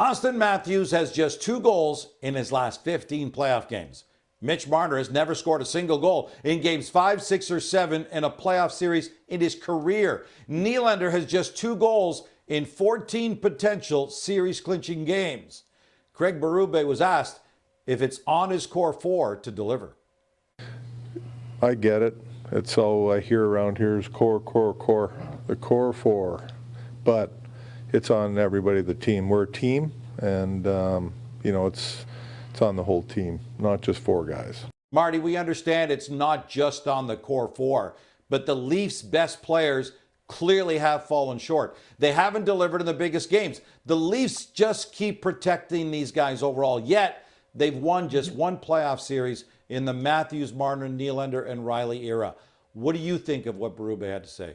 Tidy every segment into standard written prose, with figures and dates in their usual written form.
Austin Matthews has just 2 goals in his last 15 playoff games. Mitch Marner has never scored a single goal in games 5, 6, or 7 in a playoff series in his career. Nylander has just 2 goals in 14 potential series-clinching games. Craig Berube was asked if it's on his core 4 to deliver. I get it. It's all I hear around here is core, the core 4. But it's on everybody, the team. We're a team, and, it's on the whole team, not just 4 guys. Marty, we understand it's not just on the core 4, but the Leafs' best players clearly have fallen short. They haven't delivered in the biggest games. The Leafs just keep protecting these guys overall, yet they've won just 1 playoff series in the Matthews, Marner, Nylander, and Riley era. What do you think of what Berube had to say?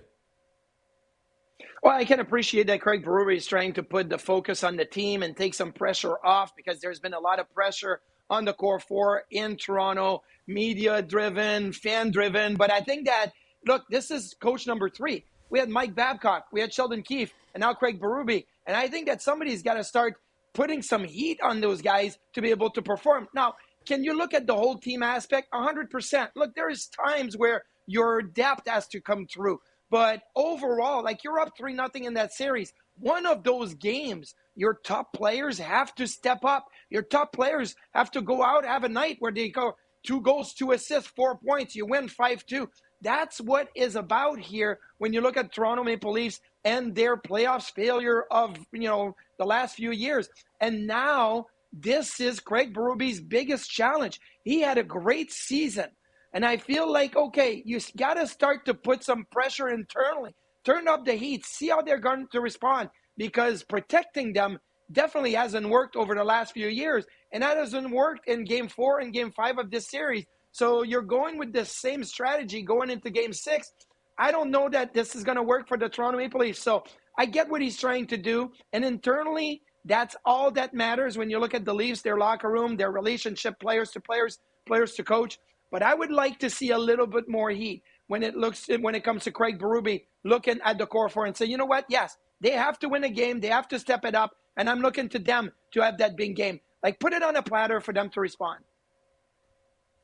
Well, I can appreciate that Craig Berube is trying to put the focus on the team and take some pressure off, because there's been a lot of pressure on the core 4 in Toronto, media-driven, fan-driven. But I think that, look, this is coach number 3. We had Mike Babcock, we had Sheldon Keefe, and now Craig Berube. And I think that somebody's got to start putting some heat on those guys to be able to perform. Now, can you look at the whole team aspect? 100%. Look, there is times where your depth has to come through. But overall, like, you're up 3-0 in that series. One of those games, your top players have to step up. Your top players have to go out, have a night where they go 2 goals, 2 assists, 4 points. You win 5-2. That's what is about here when you look at Toronto Maple Leafs and their playoffs failure of, the last few years. And now this is Craig Berube's biggest challenge. He had a great season. And I feel like, okay, you got to start to put some pressure internally. Turn up the heat. See how they're going to respond. Because protecting them definitely hasn't worked over the last few years. And that hasn't worked in Game 4 and Game 5 of this series. So you're going with the same strategy going into Game 6. I don't know that this is going to work for the Toronto Maple Leafs. So I get what he's trying to do. And internally, that's all that matters when you look at the Leafs, their locker room, their relationship, players to players, players to coach. But I would like to see a little bit more heat when it comes to Craig Berube looking at the core 4 and say, you know what? Yes, they have to win a game. They have to step it up. And I'm looking to them to have that big game. Like, put it on a platter for them to respond.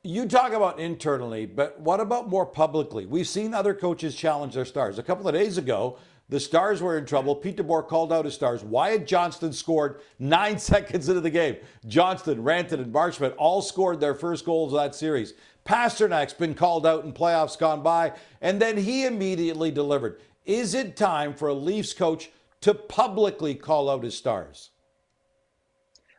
You talk about internally, but what about more publicly? We've seen other coaches challenge their stars. A couple of days ago, the Stars were in trouble. Pete DeBoer called out his stars. Wyatt Johnston scored 9 seconds into the game. Johnston, Rantanen, and Marchment all scored their first goals of that series. Pasternak's been called out in playoffs gone by, and then he immediately delivered. Is it time for a Leafs coach to publicly call out his stars?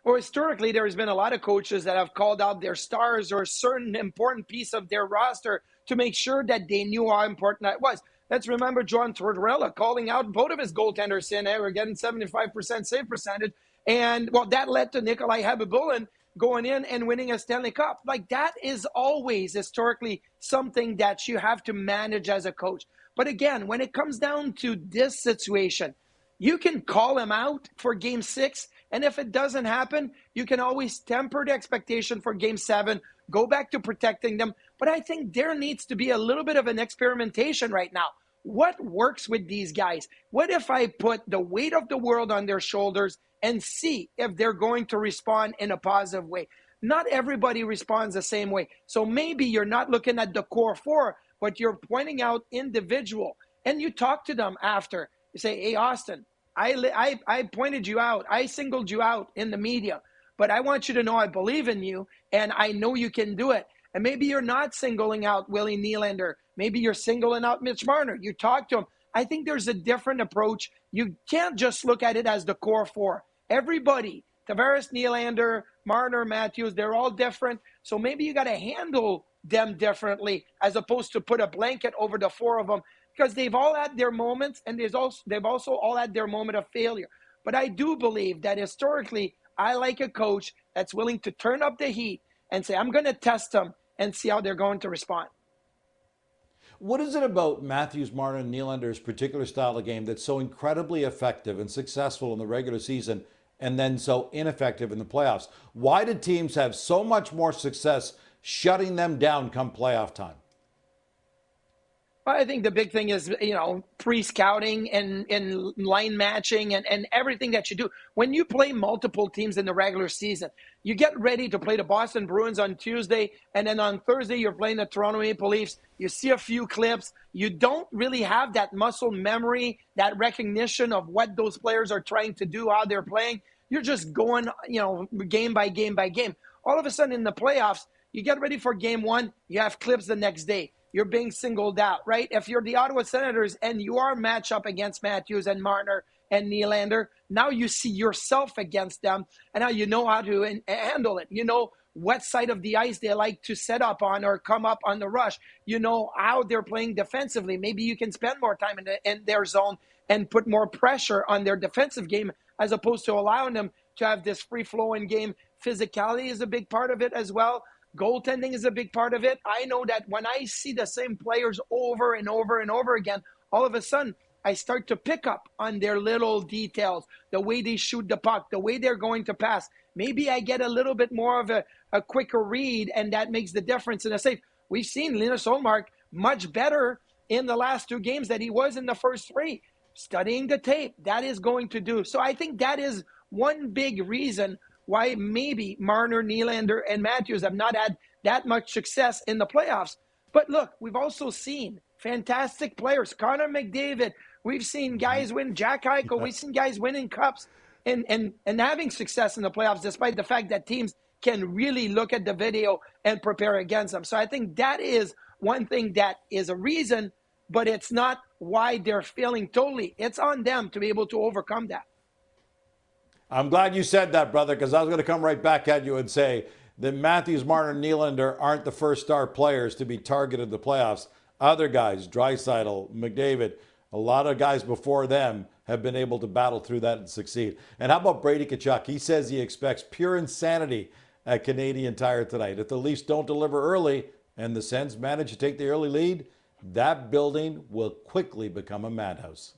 Well, historically, there's been a lot of coaches that have called out their stars or a certain important piece of their roster to make sure that they knew how important that was. Let's remember John Tortorella calling out both of his goaltenders saying they were getting 75% save percentage. And, well, that led to Nikolai Habibulin going in and winning a Stanley Cup. Like, that is always historically something that you have to manage as a coach. But again, when it comes down to this situation, you can call him out for Game 6. And if it doesn't happen, you can always temper the expectation for Game 7, go back to protecting them. But I think there needs to be a little bit of an experimentation right now. What works with these guys? What if I put the weight of the world on their shoulders and see if they're going to respond in a positive way? Not everybody responds the same way. So maybe you're not looking at the core 4, but you're pointing out individual. And you talk to them after. You say, hey, Austin, I pointed you out. I singled you out in the media. But I want you to know I believe in you, and I know you can do it. And maybe you're not singling out Willie Nylander. Maybe you're singling out Mitch Marner. You talk to him. I think there's a different approach. You can't just look at it as the core 4. Everybody, Tavares, Nylander, Marner, Matthews, they're all different. So maybe you got to handle them differently as opposed to put a blanket over the 4 of them, because they've all had their moments, and they've also all had their moment of failure. But I do believe that historically, I like a coach that's willing to turn up the heat and say, I'm going to test them and see how they're going to respond. What is it about Matthews, Marner, and Nylander's particular style of game that's so incredibly effective and successful in the regular season and then so ineffective in the playoffs? Why do teams have so much more success shutting them down come playoff time? Well, I think the big thing is, pre-scouting and line matching and everything that you do. When you play multiple teams in the regular season, you get ready to play the Boston Bruins on Tuesday, and then on Thursday, you're playing the Toronto Maple Leafs. You see a few clips. You don't really have that muscle memory, that recognition of what those players are trying to do, how they're playing. You're just going, game by game by game. All of a sudden in the playoffs, you get ready for game one, you have clips the next day. You're being singled out, right? If you're the Ottawa Senators and you are matched up against Matthews and Marner and Nylander, now you see yourself against them, and now you know how to handle it. You know what side of the ice they like to set up on or come up on the rush. You know how they're playing defensively. Maybe you can spend more time in their zone and put more pressure on their defensive game as opposed to allowing them to have this free-flowing game. Physicality is a big part of it as well. Goaltending is a big part of it. I know that when I see the same players over and over and over again, all of a sudden I start to pick up on their little details, the way they shoot the puck, the way they're going to pass. Maybe I get a little bit more of a quicker read, and that makes the difference in a save. We've seen Linus Ullmark much better in the last two games than he was in the first three. Studying the tape, that is going to do. So I think that is one big reason why maybe Marner, Nylander, and Matthews have not had that much success in the playoffs. But look, we've also seen fantastic players. Connor McDavid. We've seen guys win. Jack Eichel. We've seen guys winning cups and having success in the playoffs, despite the fact that teams can really look at the video and prepare against them. So I think that is one thing that is a reason, but it's not why they're failing totally. It's on them to be able to overcome that. I'm glad you said that, brother, because I was going to come right back at you and say that Matthews, Marner, Nylander aren't the first star players to be targeted in the playoffs. Other guys, Draisaitl, McDavid, a lot of guys before them have been able to battle through that and succeed. And how about Brady Tkachuk? He says he expects pure insanity at Canadian Tire tonight. If the Leafs don't deliver early and the Sens manage to take the early lead, that building will quickly become a madhouse.